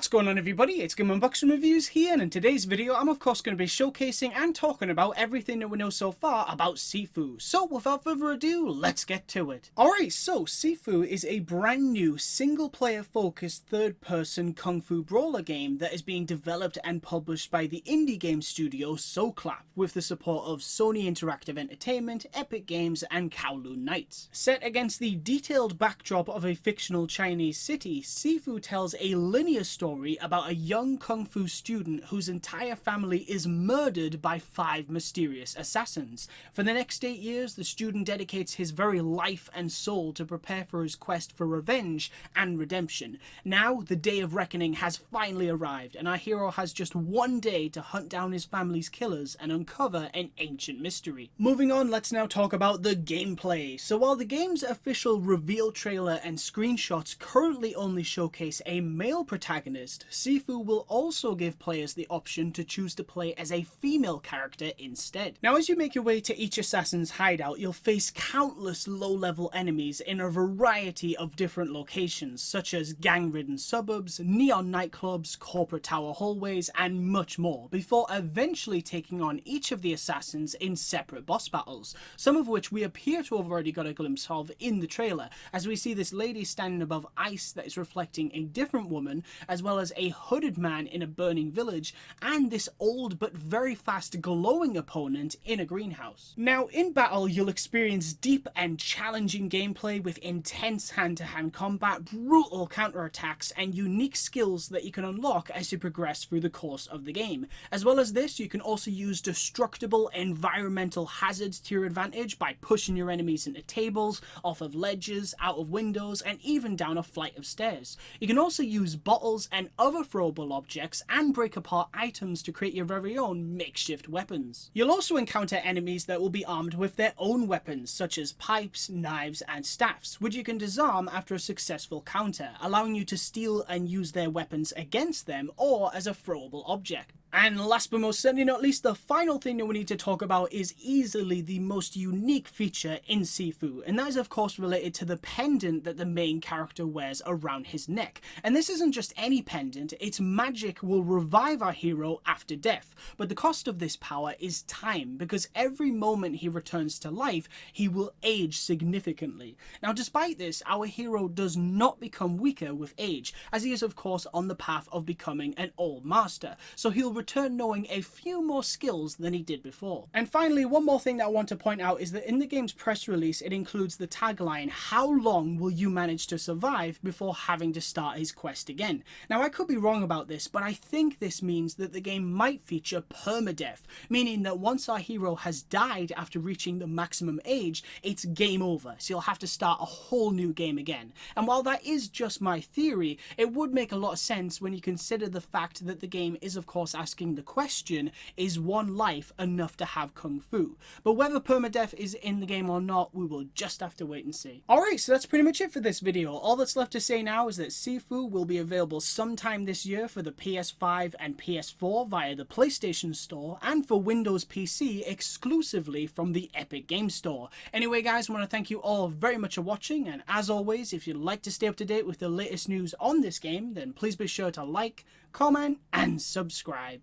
going on, everybody? It's Game Unboxing Reviews here, and in today's video I'm of course going to be showcasing and talking about everything that we know so far about Sifu. So without further ado, let's get to it. Alright, so Sifu is a brand new single player focused third person kung fu brawler game that is being developed and published by the indie game studio Sloclap with the support of Sony Interactive Entertainment, Epic Games and Kowloon Nights. Set against the detailed backdrop of a fictional Chinese city, Sifu tells a linear story about a young kung fu student whose entire family is murdered by 5 mysterious assassins. For the next 8 years, the student dedicates his very life and soul to prepare for his quest for revenge and redemption. Now, the day of reckoning has finally arrived, and our hero has just one day to hunt down his family's killers and uncover an ancient mystery. Moving on, let's now talk about the gameplay. So while the game's official reveal trailer and screenshots currently only showcase a male protagonist, Sifu will also give players the option to choose to play as a female character instead. Now, as you make your way to each assassin's hideout, you'll face countless low-level enemies in a variety of different locations, such as gang-ridden suburbs, neon nightclubs, corporate tower hallways, and much more, before eventually taking on each of the assassins in separate boss battles, some of which we appear to have already got a glimpse of in the trailer, as we see this lady standing above ice that is reflecting a different woman, as well as a hooded man in a burning village, and this old but very fast glowing opponent in a greenhouse. Now, in battle, you'll experience deep and challenging gameplay with intense hand-to-hand combat, brutal counterattacks, and unique skills that you can unlock as you progress through the course of the game. As well as this, you can also use destructible environmental hazards to your advantage by pushing your enemies into tables, off of ledges, out of windows, and even down a flight of stairs. You can also use bottles and other throwable objects and break apart items to create your very own makeshift weapons. You'll also encounter enemies that will be armed with their own weapons, such as pipes, knives, and staffs, which you can disarm after a successful counter, allowing you to steal and use their weapons against them or as a throwable object. And last but most certainly not least, the final thing that we need to talk about is easily the most unique feature in Sifu, and that is of course related to the pendant that the main character wears around his neck. And this isn't just any pendant, its magic will revive our hero after death, but the cost of this power is time, because every moment he returns to life, he will age significantly. Now, despite this, our hero does not become weaker with age, as he is of course on the path of becoming an old master, so he'll return knowing a few more skills than he did before. And finally, one more thing that I want to point out is that in the game's press release, it includes the tagline, "How long will you manage to survive before having to start his quest again?" Now, I could be wrong about this, but I think this means that the game might feature permadeath, meaning that once our hero has died after reaching the maximum age, it's game over, so you'll have to start a whole new game again. And while that is just my theory, it would make a lot of sense when you consider the fact that the game is of course asking the question, is one life enough to have kung fu? But whether permadeath is in the game or not, we will just have to wait and see. Alright, so that's pretty much it for this video. All that's left to say now is that Sifu will be available sometime this year for the PS5 and PS4 via the PlayStation Store, and for Windows PC exclusively from the Epic Games Store. Anyway guys, I want to thank you all very much for watching, and as always, if you'd like to stay up to date with the latest news on this game, then please be sure to like, comment, and subscribe.